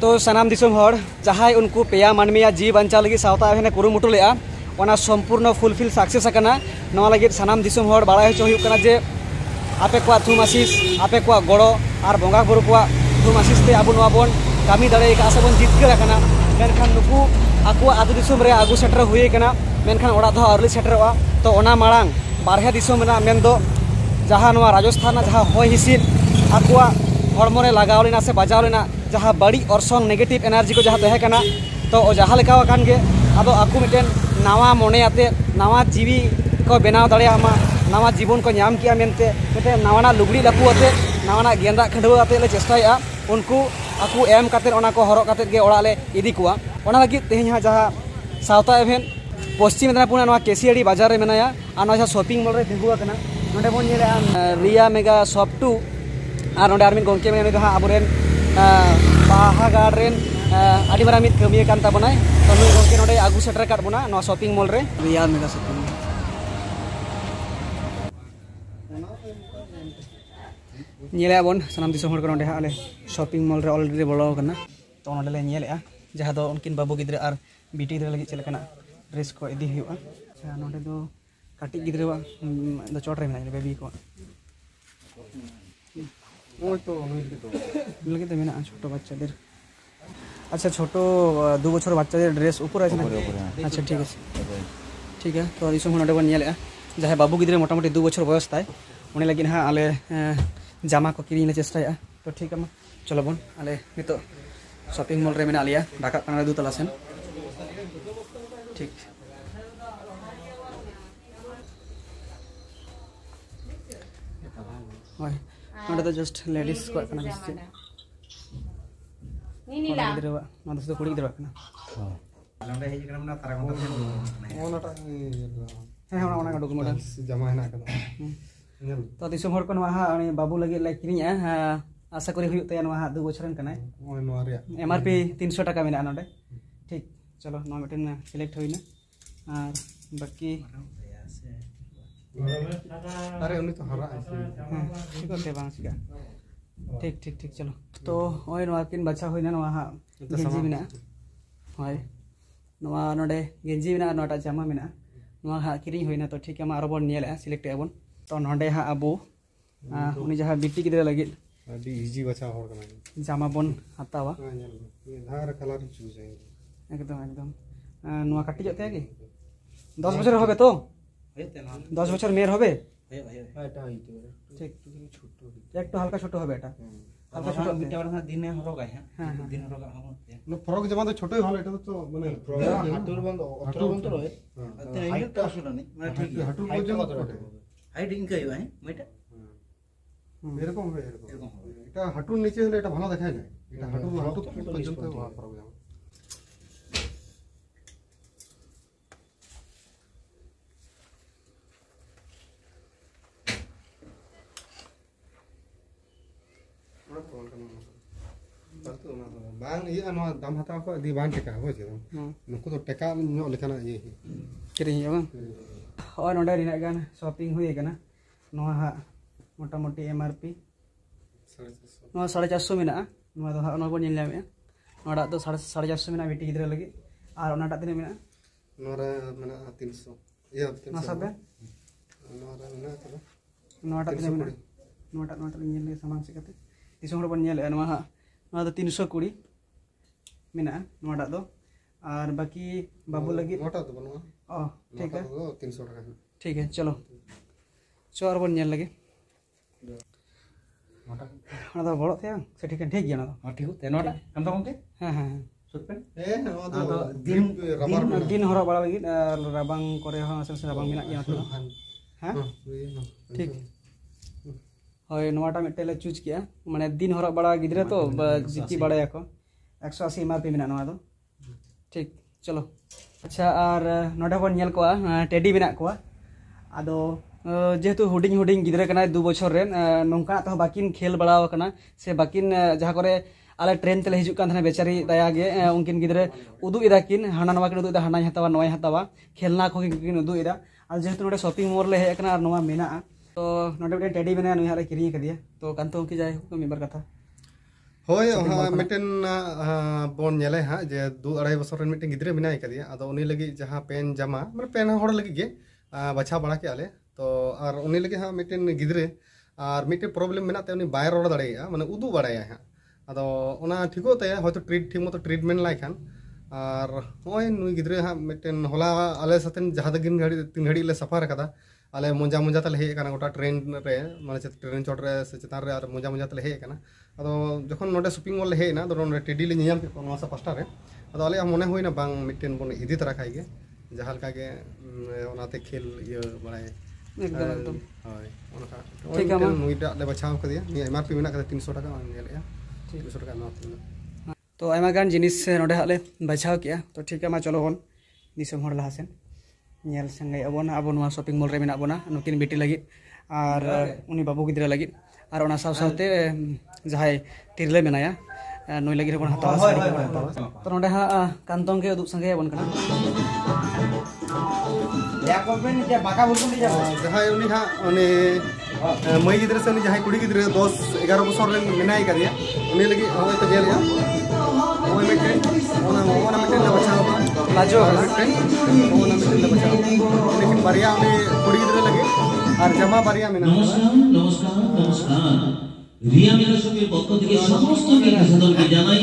तो सानाम दिसोम हर जहां उनको पेया मानमिया जी बांचा लगी सावता एभेन कुरुमुटु लेआ ओना संपूर्ण फुलफिल सक्सेस आकना नवा लगी सानाम दिसोम हर बाड़ा होचो हुयुग कना जे आपे को थुम आशीष आपे को गड़ो और बंगा बुरु को थुम आशीष ते आबो नवा बोन कामी दाड़े का आसा बोन जितकर आकना मेनखान नुकु आको आदु दिसोम रे आगु सेटर हुए कना मेनखान ओड़ा दो अरली सेटरवा तो ओना मांग बारहे दिसोम ना मेनदो जहां नवा राजस्थान जहां होय हिसिन आकुआ हड़मोरे लगाव लेना से बजाव लेना जहां बड़ी ऑर्सोंग नेगेटिव एनार्जी को जहां तहे कना तो जहां लेका कान गे आदो आकु मिटेन नावा मोने आते नावा जीवी को बनाव दाड़ेयामा नावा जीवन को नाम किया मेनते मिटे नावाना लुगड़ी लापु आते नावाना गेंदा खंडवा आते ले चेष्टाया उनको आकु एम काते ओना को हरक काते गे ओड़ा ले इदी कुआ ओना लगी तेहें जहां सावता एभेन पश्चिम मेदिनीपुर नवा केसियाड़ी बाजार रे मेनाया आ नवा शॉपिंग मॉल रे तिगुआ कना नोडे बोन नेले रिया मेगा शॉप 2 और नोडे आरमिन गोंके मेने जहां आबोरेन बाहा गार्डन आदि मारा मित कमिया कान ताबोनाय तो नुई गोंके नोडे आगु सेटर काट बोना नवा शॉपिंग मॉल रे रिया मेगा शॉपिंग नेले बोन सनाम दिसोम हर को नोडे आले शॉपिंग मॉल रे ऑलरेडी बोलो कना तो नोडे ले नेलेआ जहां दो उनकिन बाबू गिद्रे और बीटी गिद्रे लगी चलकना ड्रेस को इदी हुआ अच्छा नोडे दो काटी गिद्रेवा दो चोट रे मेना बेबी को लगे तो मेना छोटो बच्चादेर अच्छा छोटो 2 बछर बच्चादेर ड्रेस ऊपर আছে না अच्छा ठीक है तो दिसोम नोडे बन नेलेआ जहां बाबू गिद्रे मोटामुटी 2 बछर बयस ताय उनी लगी हां आले जामा को किरी ले चेष्टाया तो ठीक है चलो बन आले नितो शॉपिंग मॉल रे मेना आलिया ढाका काना दु तला सेन ठीक होय नोडे तो जस्ट लेडीज को कना बिस्ते नीला गिद्रेवा नोडे तो कुड़ी गिद्रेवा कना नोडे हेज कना मना तारा को ओनटा हे ओना का डॉक्यूमेंट जमा हेना कना तो दिसोम हर को नवा बाबू लगे ला किनिया आशा करी हुई तया नवा 2 बछरन कनाय ओय नवा रे एमआरपी 300 टाका मेना नोडे ठीक चलो नवा मिटन सिलेक्ट होइना और बाकी अरे उनी तो हरा ठीक होते बांग सिगा ठीक चलो तो ओय नवा किन बच्चा होइना नवा गेंजी मेना होय नवा नोडे गेंजी मेना नोटा जामा मेना नवा किरिंग होइना तो ठीक है मा आरोबन नेला सिलेक्ट एबन तो नोडे अबो उनी जहां बीटी गिदरे लगी अभी इजी बचा होर कना जामा बन हतावा ये धार कलर चूज है एकदम नवा काटी जते कि 10 बछर होबे तो 10 बछर मेर होबे এটা হইতে ঠিক ছোট একটু হালকা ছোট হবে এটা হালকা ছোট বিটা বড় দিনে হরগায় হ্যাঁ দিন হরগা হবে না ফরক যেমন ছোটই ভালো এটা তো মানে হাঁটুর বন্ধ অতটা বন্ধ রয় আতে হাইটটা আসলে নেই মানে ঠিক হাঁটুর পর্যন্ত হাইট ইনকাই ভাই মেটা এরকম হবে এটা হাঁটুর নিচে হলে এটা ভালো দেখায় না এটা হাঁটুর পর্যন্ত ফরক যাবে bang iya anu dam hataw ko di ban teka ho je nuku to teka nyo lekana ye kiring ya bang oh nonda rina gan shopping hui kana no ha mota moti MRP 450 mena no do ono ko nyel lamya noda to 450 mena beti gidra lagi ar ona ta tine mena nora mena 300 iya 300 masabe nora mena to nota tine mena nota nyel samang sikate disong ro nyel anu ha नवा 320 मेना NOTA दो और बाकी बाबू लगी NOTA तो बनवा ओ ठीक है 300 टाका ठीक है चलो चोर बन नेल लगे नोटा ना तो बड़ो थे से ठीक गया ना हां ठीक है नोटा हम तो के हां सुतपेन ए नवा तो दिन हरा बड़ा लगी राबांग करे हां से राबांग मेना या तो हां ठीक होय नोटा मिटेले चूज किया माने दिन हरक बड़ा गिद्रे तो जिति बड़ा को 180 एमआरपी मेना नवा दो ठीक चलो अच्छा और नोडे बन नेल कोआ टेडी मेना कोआ आदो जेहेतु हुडिंग गिद्रे कना 2 बछर रे नोंका तो बाकिन खेल बड़ा कना से बाकिन जहां करे आले ट्रेन तेले हिजुक कान थाने बेचारी दया गे उनकिन गिद्रे उदु इदा किन हाना नवा किन उदु इदा हाना हतावा नवा हतावा खेलना को किन उदु इदा और जेहेतु नोडे शॉपिंग मॉल ले हे कना नवा मेना तो नोटे टेडी बने नुई हारे किरी कर दिया तो कांतो की जाए को मेबर कथा होय मिटन बोन नेले हाँ जे 2-2.5 बछर रेन मिटन गिद्रे मिनाय कदिया आदो उनी लगी जहाँ पेन जमा माने पेन होड़ लगी गे बछा बड़ा के आले तो और उनी लगी हाँ मिटन गिद्रे और मिटन प्रॉब्लम मेनाते उनी बाय रोड दाड़ेया माने उदू बाड़ाया हाँ आदो उना ठीको ताया होयतो ठीक मतो ट्रीटमेंट लायखान और होय नुई गिद्रे हाँ मिटन होला आले साथेन जहाँ दिन घड़ी 3 घड़ी ले सफर कदा आले मुंजा मुंजा तले हे काना गोटा ट्रेन रे माने ट्रेन चोट रे से चेतान रे और मुंजा मुंजा तले हे काना अदो जखन नोडे शॉपिंग मॉल हे ना तो नोडे टेडी ले नियम के नवा सा पास्टा रे अदो आले मने होइना बांग मिटन बोन इदी तरह खाइगे जहाल का के ओनाते खेल ये बड़ाय एकदम एकदम हाय ओनका ठीक है मुइटा ले बचाव कर दिया नि एमआरपी मेना का 300 टाका नेलेया 300 टाका ना तो आयमा गान जिनिस नोडे हाले बचाव किया तो ठीक है मा चलो बोन दिसम हर लाहासेन नेल संगे अबोना अबो नवा शॉपिंग मॉल रे मेना बोना नुकिन बेटी लगी और उनी बाबू गिद्रा लगी और ओना सावते जहाय तिरले मेनाया नई लगी बन हतावा साड़ी को हतावा तो नोडे हा कांतों के उदुग संगे बन कना या कोबेन जे बाका बोलको नि जहाय उनी हा उनी मई गिद्रा से उनी जहाय कुड़ी गिद्रा 10-11 बछर रेन मेनाय कदिया उनी लगी होय तो जेल या ओय मिटन ओना मिटन ले बचाव लाजो मिटन ओना मिटन ले बचाव लेकिन बारिया उनी कुड़ी गिद्रा लगी और जमा बारिया मेना नमस्कार रिया मेगा शॉपिंग पक्ष থেকে সমস্ত বিদ্যার্থীদেরকে জানাই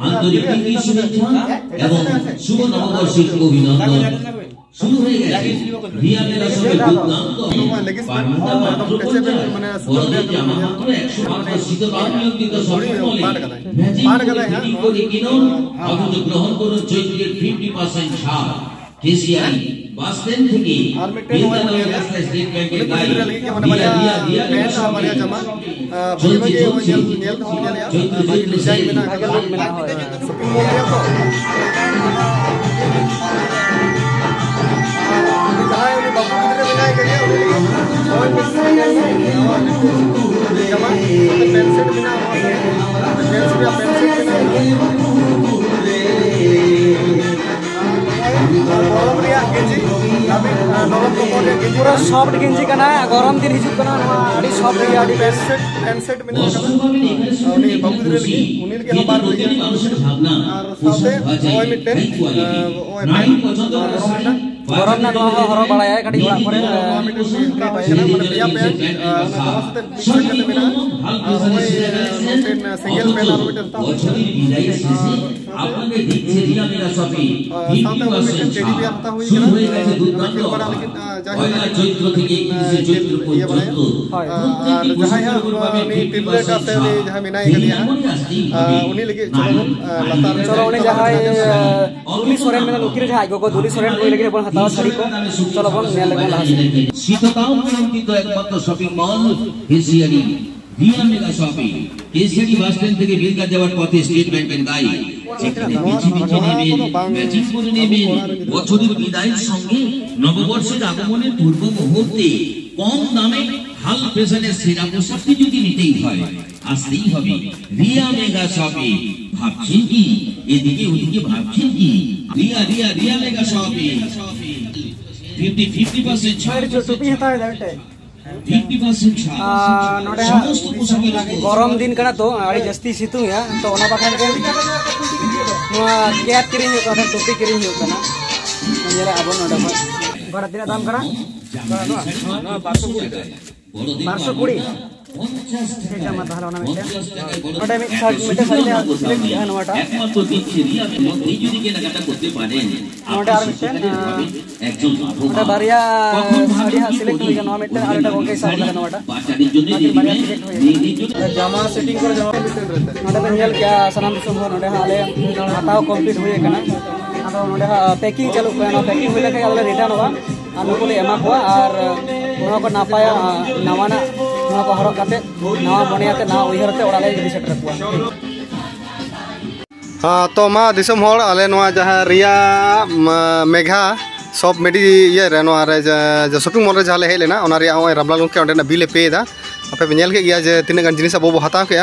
আন্তরিক শুভেচ্ছা এবং শুভ নববর্ষের অভিনন্দন শুরু হয়ে গেছে রিয়া মেগা শপিং দুর্দান্ত মানে বড়দের জামা মাত্র 150 টাকা নিয়মিত শপিং মলে ম্যাজিক করে কিনুন অথচ গ্রহণ করুন চৈত্রের 50% ছাড় কেসিআই বাস স্ট্যান্ড থেকে বিদ্যালয় রাস্তায় স্টেট ব্যাংকের গাড়ি রিয়া बारिया जमा बगे वो नेल हो गया बाकी डिजाइन में ना अगर लोग मिला शॉपिंग मॉल है तो जहां उन्हें बाबू गिद्रे बनाए गए और जमा पेन सेट बिना पेन पूरा सॉफ्ट गेंजी का ना गरम दिन हिजुक कना आडी सॉफ्ट या आडी पेन सेट में उनी बाबू गिद्रे लगी उनी के बार हो गया और साथे ओय मिटन ओय गरम ना नवा हरो बड़ाया कडी ओड़ा करे मिटन का पाएना माने पिया पेन ना साथे मिक्स करते बिना ओय पेन सिंगल पेन और मिटन ता আপনাদের দিচ্ছে রিয়া মেগা শপিং साथे मिटन टेडी भी आता हुई है खेल बड़ा लेकिन पहला चैत्र থেকে 21 चैत्र পর্যন্ত जहां है उनी टिल्ले का से उनी जहां मिनाई गलिया उनी लगे चलो लतार चलो उनी जहां दुली सोरेन में लुकिरे जहां गोगो दुली सोरेन कोई लगे बन हतावा साड़ी को चलो बन नेल लगे लास्ट শীতকাল নিয়ন্ত্রিত একমাত্র শপিং মল এশিয়ানি রিয়া মেগা শপিং এশিয়ানি বাস স্ট্যান্ড থেকে বীরগঞ্জ যাওয়ার পথে স্টেট ব্যাংকের গাড়ি যেখানে পিছি পিছি নেবেন ম্যাজিক করে নেবেন বছরের বিদায়ের সঙ্গে নববর্ষের আগমনের পূর্ব মুহূর্তে কম দামে হাল ফ্যাশনের সেরা পোশাকটি যদি নিতেই হয় আসতেই হবে রিয়া মেগা শপিং ভাবছেন কি এদিকে ওদিকে ভাবছেন কি রিয়া রিয়া রিয়া মেগা শপিং 50% ছাড় जो टोपी हता है दाटे 50% ছাড় नोडे समस्त पोशाकेर गरम दिन कना तो आडी जस्ती सितुंग या तो ओना बाखान के नोआ कैप किरिंग हो कना टोपी किरिंग हो कना मेरा अब नोडे बड़ा दिन दाम करा ना 1220 এটা মত হলো না মেটা ওটা আমি 60 মিটার সাইডে সিলেক্ট কিয়া নটা একমাত্র দিচ্ছে রিয়া মধ্যে যদি কেনাকাটা করতে পারেন নটা আর মিটার একজন লাভবান ওটা বারিয়া সাড়ি সিলেক্ট হয়ে গেল মিটার আর এটা ওকে সাইড লাগা নটা বাচ্চাদের জন্য দিবেন মেয়েদের জন্য জামা সেটিং করে জামা মিটার रहता है नोडे बेंगल क्या सनाम दिसम हो नोडे हाले हताव कंप्लीट हुए कना आदो नोडे पैकिंग चालू कना पैकिंग हुई लगे आले रिटर्न होगा आनु को एमा को और नोआ को नापाया नवाना नोआ को हरक काते नवा बनियाते ना उयहरते ओडाले इदि सेटर कुआ हाँ तो मा दिसम होड़ आले नोआ जहां रिया मेघा सब मेडी ये रे नोआ रे जो शॉपिंग मॉल रे जहां ले हे लेना ओना रे ओय रामलाल के ओंडे बिल पे दा आपे बेनेल के गया जे तीन गन जिनिस अब हता के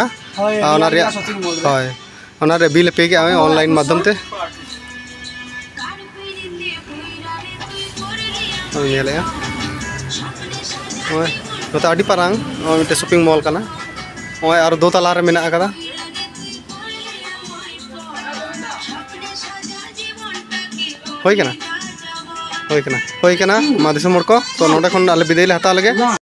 ओना रे होय ओना रे बिल पे के आवे ऑनलाइन माध्यम ते ये ले ओय तो आडी पारांग मिटे शॉपिंग मॉल कना ओय और दो तला रे मेना कदा होई कना मा दिसम हर को तो नोडे खन आले बिदाय ले हता लगे।